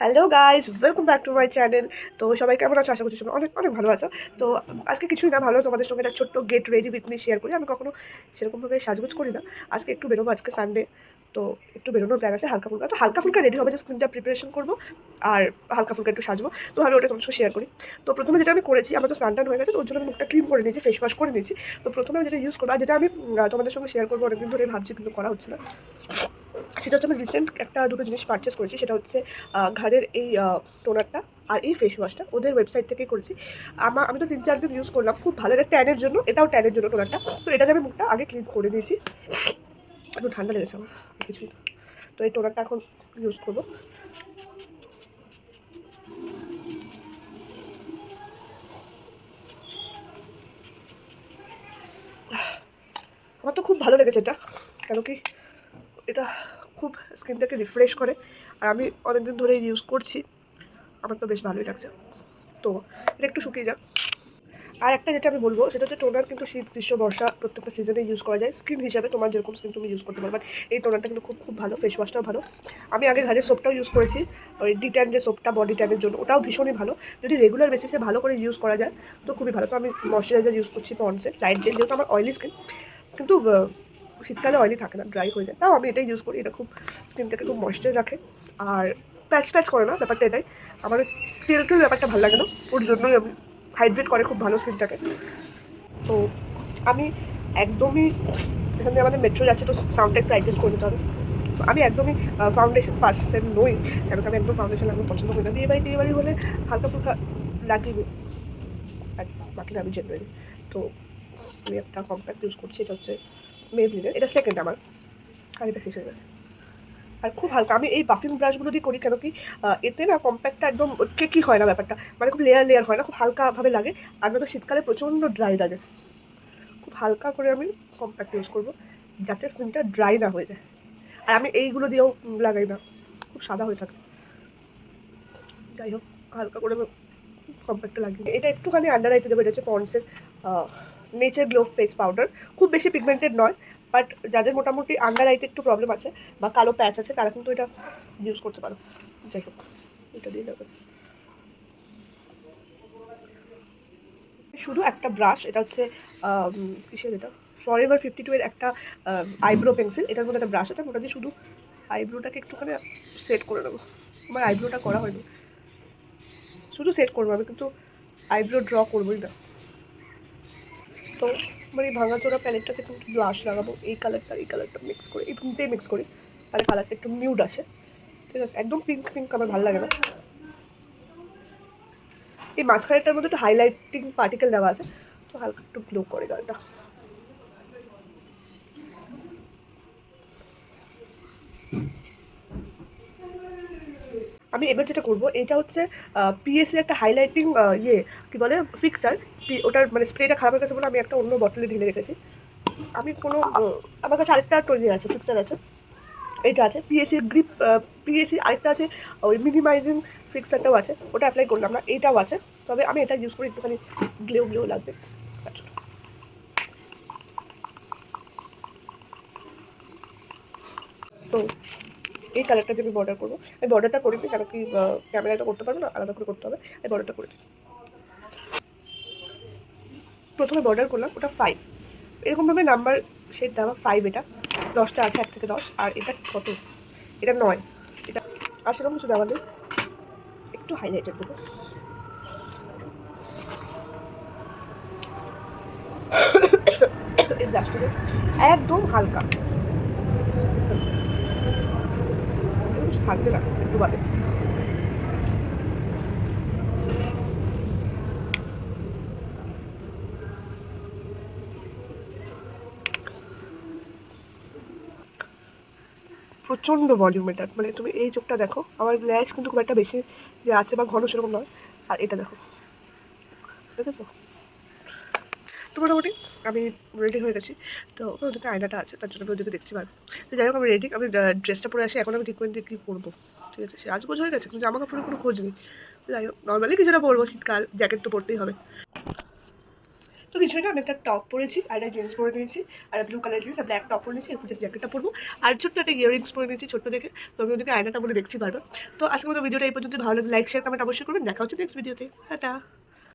Hello guys, welcome back to my channel. তো সবাই কেমন আছো? আশা করছি সবাই অনেক অনেক ভালো আছো। তো আজকে কিছুই না, ভালো তোমাদের সঙ্গে একটা ছোট্ট get ready with me share করি। আমি কখনো সেরকমভাবে সাজগোজ করি না। আজকে একটু বেরোবো, আজকে সানডে, তো একটু বেরোনোর প্ল্যান আছে। হালকা ফুলকা, তো হালকা ফুলকা রেডি হবে, যে স্ক্রিনটা প্রিপারেশন করবো আর হালকা ফুলকা একটু সাজবো। তো আমি ওটা তোমার সঙ্গে শেয়ার করি। তো প্রথমে যেটা আমি করেছি, আমার তো স্নান টান হয়ে গেছে, তো ওর জন্য আমি মুখটা ক্লিন করে নিয়েছি, ফেস ওয়াশ করে নিয়েছি। তো প্রথমে আমি যেটা ইউজ করবো, আর যেটা আমি তোমাদের সঙ্গে শেয়ার করবো, অনেকদিন ধরে ভাবছি কিন্তু করা হচ্ছে না, সেটা হচ্ছে আমি রিসেন্ট একটা দুটো জিনিস পারচেস করেছি। সেটা হচ্ছে ঘাড়ের এই টোনারটা আর এই ফেস ওয়াশটা ওদের ওয়েবসাইট থেকেই করেছি। আমি তো 3-4 দিন ইউজ করলাম, খুব ভালো। এটা ট্যানের জন্য, এটাও ট্যানের জন্য টোনারটা। তো এটাকে আমি মুখটা আগে ক্লিন করে দিয়েছি। একটু ঠান্ডা লেগেছে আমার, কিছুই না। তো এই টোনারটা এখন ইউজ করবো। আমার তো খুব ভালো লেগেছে এটা, কেন কি এটা খুব স্কিনটাকে রিফ্রেশ করে, আর আমি অনেকদিন ধরে ইউজ করছি, আমার তো বেশ ভালোই লাগছে। তো এটা একটু শুকিয়ে যাক। আর একটা যেটা আমি বলবো, সেটা হচ্ছে টোনার কিন্তু শীত, গ্রীষ্ম, বর্ষা প্রত্যেকটা সিজনে ইউজ করা যায়। স্কিন হিসাবে তোমার যেরকম স্কিন তুমি ইউজ করতে পারবে। এই টোনারটা কিন্তু খুব খুব ভালো, ফেস ওয়াশটাও ভালো। আমি আগে ঘরের সোপটাও ইউজ করেছি, ওই ডি10 যে সোপটা বডি ট্যানের জন্য, ওটাও ভীষণই ভালো। যদি রেগুলার বেসিসে ভালো করে ইউজ করা যায় তো খুবই ভালো। তো আমি ময়শ্চারাইজার ইউজ করছি পন্ডসের লাইট জেল, যেহেতু আমার অয়েলি স্কিন, কিন্তু শীতকালে অয়েলি থাকে না, ড্রাই হয়ে যায়। তাও আমি এটাই ইউজ করি, এটা খুব স্কিনটাকে খুব ময়েশ্চার রাখে আর প্যাচ প্যাচ করে না, ব্যাপারটা এটাই। আমার তেল তেল ব্যাপারটা ভালো লাগে না, ওর জন্যই আমি হাইড্রেট করে খুব ভালো স্কিনটাকে। তো আমি একদমই, এখানে আমাদের মেট্রো যাচ্ছে, তো সাউন্ডটা একটু অ্যাডজাস্ট করে নিতে হবে। আমি একদমই ফাউন্ডেশন পার্সন নই, কেন কি আমি একদম ফাউন্ডেশন লাগানো পছন্দ করি না। বিয়ে বাড়ি হলে হালকা ফুলকা লাগিয়ে নিই, আর বাকি আমি জেনারেলি। তো আমি একটা কম্প্যাক্ট ইউজ করছি, এটা হচ্ছে মেবলিনের, এটা সেকেন্ড আমার, আর এটা শেষ হয়ে গেছে। আর খুব হালকা, আমি এই বাফিং ব্রাশগুলো দিয়ে করি, কেন কি এতে না কম্প্যাক্টটা একদম কেকি হয় না, ব্যাপারটা মানে খুব লেয়ার লেয়ার হয় না, খুব হালকাভাবে লাগে। আর নয়তো শীতকালে প্রচণ্ড ড্রাই লাগে। খুব হালকা করে আমি কম্প্যাক্ট ইউজ করবো, যাতে স্কিনটা ড্রাই না হয়ে যায়। আর আমি এইগুলো দিয়েও লাগাই না, খুব সাদা হয়ে থাকে। যাই হোক, হালকা করে আমি কম্প্যাক্টটা লাগিয়ে, এটা একটুখানি আন্ডার আইতে দেবো। এটা হচ্ছে পন্ডসের নেচার গ্লো ফেস পাউডার। খুব বেশি পিগমেন্টেড নয়, বাট যাদের মোটামুটি আন্ডার আইতে একটু প্রবলেম আছে বা কালো প্যাচ আছে, তারা কিন্তু এটা ইউজ করতে পারো। যাই হোক, এটা দিয়ে দেবে। শুধু একটা ব্রাশ, এটা হচ্ছে কিসের, এটা ফরএভার 52 এর একটা আইব্রো পেন্সিল। এটার মধ্যে একটা ব্রাশ আছে, ওটা দিয়ে শুধু আইব্রোটাকে একটুখানি সেট করে নেবো। আমার আইব্রোটা করা হয়নি, শুধু সেট করবো আমি, কিন্তু আইব্রো ড্র করবোই না। তো আমার এই ভাঙাচোরা প্যালেটটাতে কিন্তু ব্লাশ লাগাবো, এই কালারটা মিক্স করে, এই তিনটেই মিক্স করি, তাহলে কালারটা একটু নিউড আসে। ঠিক আছে, একদম পিঙ্ক পিঙ্ক আমার ভালো লাগে না। এই মাঝখানেরটার মধ্যে একটু হাইলাইটিং পার্টিকেল দেওয়া আছে, তো হালকা একটু গ্লো করে গালটা। আমি এবার যেটা করবো, এটা হচ্ছে পিএসসি একটা হাইলাইটিং ইয়ে কী বলে ফিক্সার। ওটার মানে স্প্রেটা খারাপ হয়ে গেছে বলে আমি একটা অন্য বটলে ঢেলে রেখেছি। আমি কোনো আমার কাছে আরেকটা তৈরি আছে, ফিক্সার আছে, এইটা আছে পিএসসি গ্রিপ, পিএসসি আরেকটা আছে ওই মিনিমাইজিং ফিক্সারটাও আছে, ওটা অ্যাপ্লাই করলাম না, এইটাও আছে। তবে আমি এটা ইউজ করি, একটুখানি গ্লো লাগবে। আচ্ছা, তো এই কালারটা যে আমি বর্ডার করবো, আমি বর্ডারটা করে দিই, কারণ কি ক্যামেরাটা করতে পারবো না, আলাদা করে করতে হবে। এই বর্ডারটা করে দিই। প্রথমে বর্ডার করলাম, ওটা 5, এরকমভাবে নাম্বার শেড দেওয়া 5, এটা 10টা আছে, 1 থেকে 10, আর এটা কত, এটা 9, এটা আর সেরকম কিছু দেওয়া নেই। একটু হাইলাইটার দেবো, এই ব্রাশটাকে একদম হালকা, কিছু থাকবে না একটু বাদে। প্রচণ্ড ভলিউম এটা, মানে তুমি এই চোখটা দেখো, আমার ল্যাশ কিন্তু খুব একটা বেশি যে আছে বা ঘন সেরকম নয়। আর এটা দেখো, দেখেছো? তো মোটামুটি আমি রেডি হয়ে গেছি। তো ওদিকে আয়নাটা আছে, তার জন্য আমি ওদিকে দেখতে পারবো। তো যাই হোক, আমি রেডি, আমি ড্রেসটা পরে আসি। এখন আমি ঠিক করে দিয়ে কী পরবো, ঠিক আছে? সে আজগোজ হয়ে গেছে, কিন্তু জামা কাপড়ের কোনো খোঁজ নেই। যাই হোক, নর্মালি কিছুটা পরবো, শীতকাল, জ্যাকেট তো পরতেই হবে। তো কিছুই না, আমি একটা টপ পরেছি আর একটা জিন্স পরে নিয়েছি আর ব্লু কালার জিন্স আর ব্ল্যাক টপ পরে নিয়েছি, এরপর জাস্ট জ্যাকেটটা পরবো আর ছোট্ট একটা ইয়ারিংস পরে নিয়েছি ছোট্ট দেখে। তো আমি ওদেরকে আয়নাটা বলে দেখছি বারবার। তো আজকের মতো ভিডিওটা এই পর্যন্ত, ভালো লাগে লাইক শেয়ার কমেন্ট অবশ্যই করবেন। দেখা হচ্ছে নেক্সট ভিডিওতে, টাটা।